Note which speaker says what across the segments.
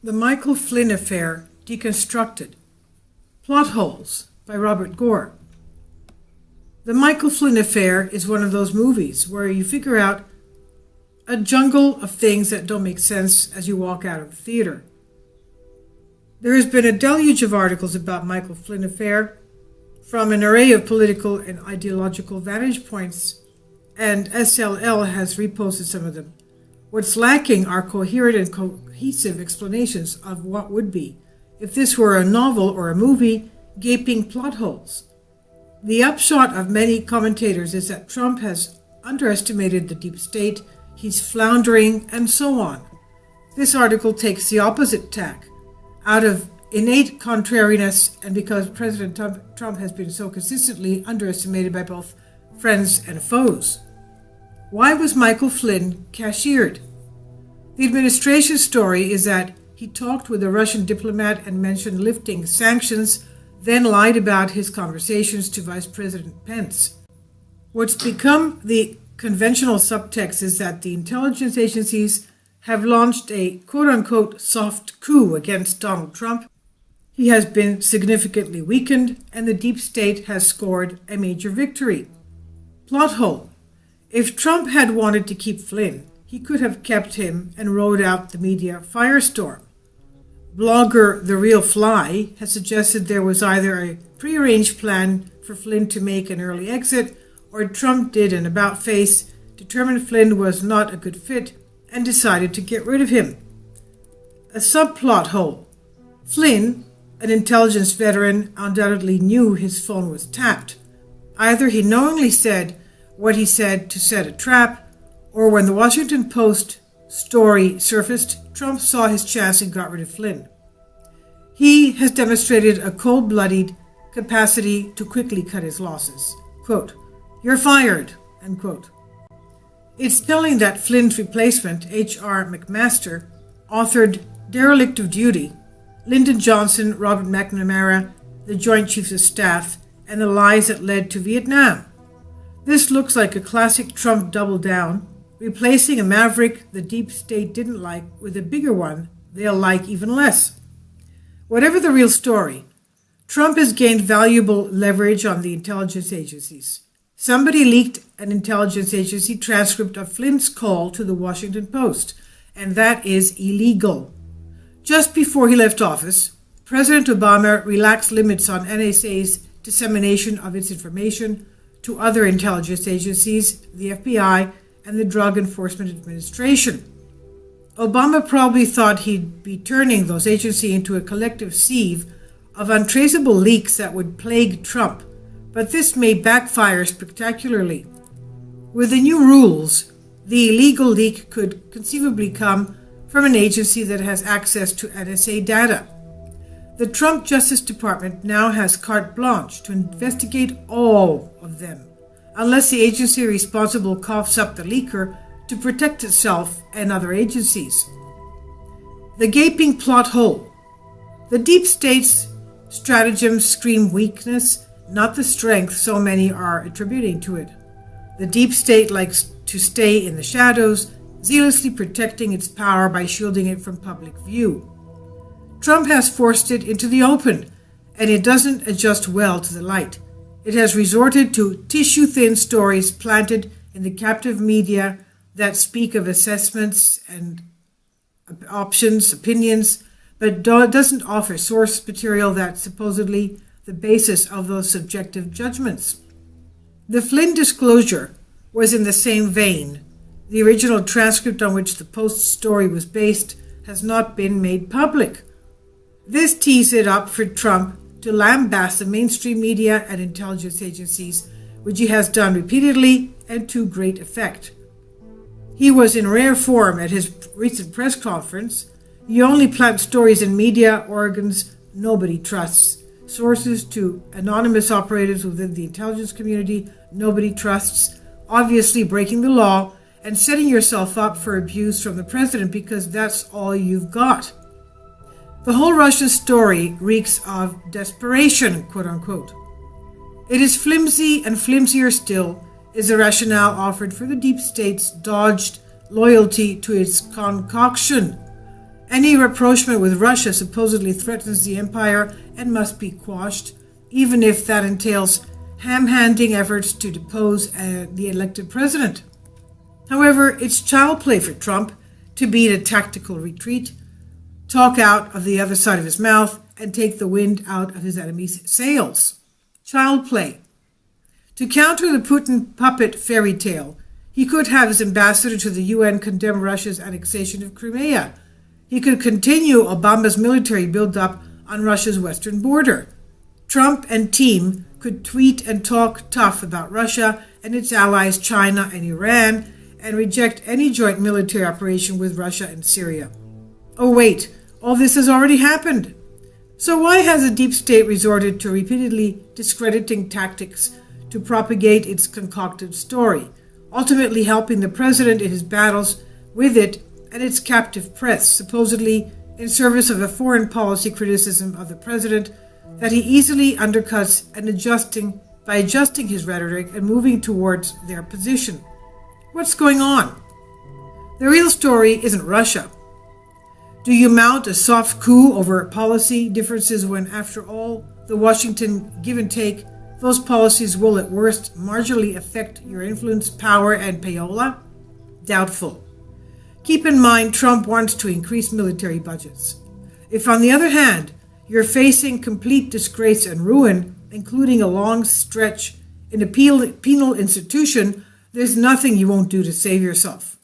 Speaker 1: The Michael Flynn Affair, Deconstructed. Plot Holes by Robert Gore. The Michael Flynn Affair is one of those movies where you figure out a jungle of things that don't make sense as you walk out of the theater. There has been a deluge of articles about Michael Flynn Affair from an array of political and ideological vantage points, and SLL has reposted some of them. What's lacking are coherent and cohesive explanations of what would be, if this were a novel or a movie, gaping plot holes. The upshot of many commentators is that Trump has underestimated the deep state, he's floundering, and so on. This article takes the opposite tack. Out of innate contrariness, and because President Trump has been so consistently underestimated by both friends and foes. Why was Michael Flynn cashiered? The administration's story is that he talked with a Russian diplomat and mentioned lifting sanctions, then lied about his conversations to Vice President Pence. What's become the conventional subtext is that the intelligence agencies have launched a quote-unquote soft coup against Donald Trump. He has been significantly weakened, and the deep state has scored a major victory. Plot hole. If Trump had wanted to keep Flynn, he could have kept him and rode out the media firestorm. Blogger The Real Fly has suggested there was either a prearranged plan for Flynn to make an early exit, or Trump did an about-face, determined Flynn was not a good fit, and decided to get rid of him. A subplot hole. Flynn, an intelligence veteran, undoubtedly knew his phone was tapped. Either he knowingly said what he said to set a trap, or when the Washington Post story surfaced, Trump saw his chance and got rid of Flynn. He has demonstrated a cold-blooded capacity to quickly cut his losses. Quote, "You're fired," end quote. It's telling that Flynn's replacement, H.R. McMaster, authored Derelict of Duty, Lyndon Johnson, Robert McNamara, the Joint Chiefs of Staff, and the lies that led to Vietnam. This looks like a classic Trump double down, replacing a maverick the deep state didn't like with a bigger one they'll like even less. Whatever the real story, Trump has gained valuable leverage on the intelligence agencies. Somebody leaked an intelligence agency transcript of Flynn's call to the Washington Post, and that is illegal. Just before he left office, President Obama relaxed limits on NSA's dissemination of its information to other intelligence agencies, the FBI, and the Drug Enforcement Administration. Obama probably thought he'd be turning those agencies into a collective sieve of untraceable leaks that would plague Trump, but this may backfire spectacularly. With the new rules, the illegal leak could conceivably come from an agency that has access to NSA data. The Trump Justice Department now has carte blanche to investigate all of them, unless the agency responsible coughs up the leaker to protect itself and other agencies. The gaping plot hole. The deep state's stratagems scream weakness, not the strength so many are attributing to it. The deep state likes to stay in the shadows, zealously protecting its power by shielding it from public view. Trump has forced it into the open, and it doesn't adjust well to the light. It has resorted to tissue-thin stories planted in the captive media that speak of assessments and options, opinions, but doesn't offer source material that's supposedly the basis of those subjective judgments. The Flynn disclosure was in the same vein. The original transcript on which the Post story was based has not been made public. This tees it up for Trump to lambast the mainstream media and intelligence agencies, which he has done repeatedly and to great effect. He was in rare form at his recent press conference. He only plants stories in media organs nobody trusts, sources to anonymous operators within the intelligence community nobody trusts, obviously breaking the law and setting yourself up for abuse from the president because that's all you've got. The whole Russian story reeks of desperation, quote-unquote. It is flimsy, and flimsier still is the rationale offered for the deep state's dodged loyalty to its concoction. Any rapprochement with Russia supposedly threatens the empire and must be quashed, even if that entails ham-handing efforts to depose the elected president. However, it's child play for Trump to beat a tactical retreat, talk out of the other side of his mouth, and take the wind out of his enemy's sails. Child play. To counter the Putin puppet fairy tale, he could have his ambassador to the UN condemn Russia's annexation of Crimea. He could continue Obama's military buildup on Russia's western border. Trump and team could tweet and talk tough about Russia and its allies China and Iran, and reject any joint military operation with Russia and Syria. Oh wait, all this has already happened. So why has the deep state resorted to repeatedly discrediting tactics to propagate its concocted story, ultimately helping the president in his battles with it and its captive press, supposedly in service of a foreign policy criticism of the president that he easily undercuts and by adjusting his rhetoric and moving towards their position? What's going on? The real story isn't Russia. Do you mount a soft coup over policy differences when, after all the Washington give and take, those policies will at worst marginally affect your influence, power, and payola? Doubtful. Keep in mind Trump wants to increase military budgets. If, on the other hand, you're facing complete disgrace and ruin, including a long stretch in a penal institution, there's nothing you won't do to save yourself.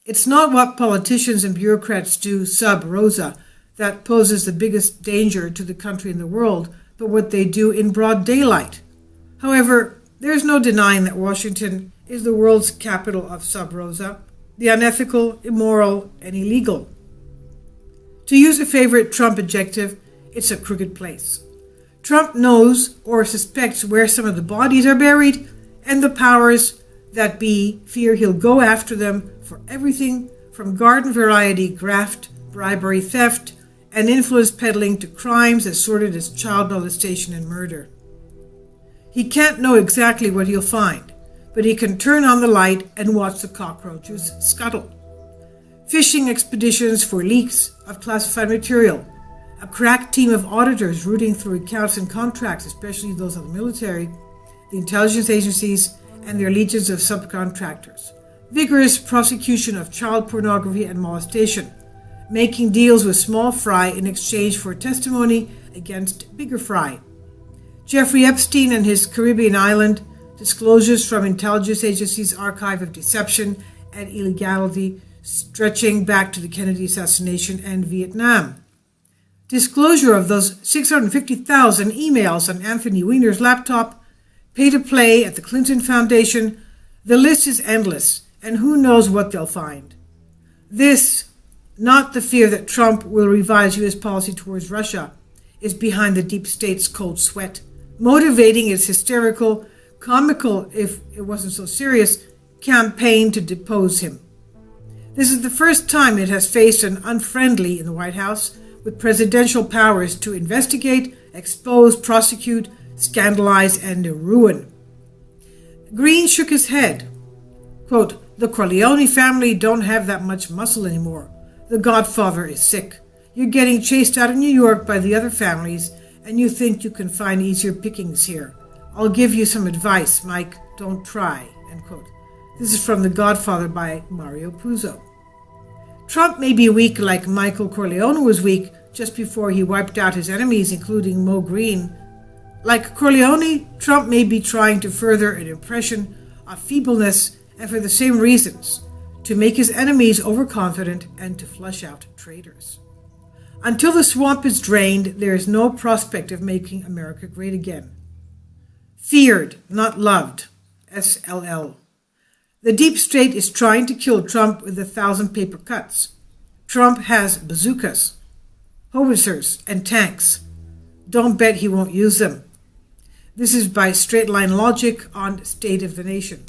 Speaker 1: It's not what politicians and bureaucrats do sub rosa that poses the biggest danger to the country and the world, but what they do in broad daylight. However, there's no denying that Washington is the world's capital of sub rosa, the unethical, immoral, and illegal. To use a favorite Trump adjective, it's a crooked place. Trump knows or suspects where some of the bodies are buried, and the powers that be fear he'll go after them for everything from garden variety graft, bribery, theft, and influence peddling to crimes as sordid as child molestation and murder. He can't know exactly what he'll find, but he can turn on the light and watch the cockroaches scuttle. Fishing expeditions for leaks of classified material, a crack team of auditors rooting through accounts and contracts, especially those of the military, the intelligence agencies, and their legions of subcontractors. Vigorous prosecution of child pornography and molestation, making deals with small fry in exchange for testimony against bigger fry. Jeffrey Epstein and his Caribbean island, disclosures from intelligence agencies' archive of deception and illegality stretching back to the Kennedy assassination and Vietnam. Disclosure of those 650,000 emails on Anthony Weiner's laptop, pay to play at the Clinton Foundation. The list is endless, and who knows what they'll find. This, not the fear that Trump will revise U.S. policy towards Russia, is behind the deep state's cold sweat, motivating its hysterical, comical, if it wasn't so serious, campaign to depose him. This is the first time it has faced an unfriendly in the White House with presidential powers to investigate, expose, prosecute, scandalize, and ruin. Green shook his head. Quote, "The Corleone family don't have that much muscle anymore. The Godfather is sick. You're getting chased out of New York by the other families, and you think you can find easier pickings here. I'll give you some advice, Mike. Don't try." End quote. This is from The Godfather by Mario Puzo. Trump may be weak like Michael Corleone was weak just before he wiped out his enemies, including Mo Green. Like Corleone, Trump may be trying to further an impression of feebleness, and for the same reasons, to make his enemies overconfident and to flush out traitors. Until the swamp is drained, there is no prospect of making America great again. Feared, not loved. SLL. The deep state is trying to kill Trump with 1,000 paper cuts. Trump has bazookas, howitzers, and tanks. Don't bet he won't use them. This is by Straight Line Logic on State of the Nation.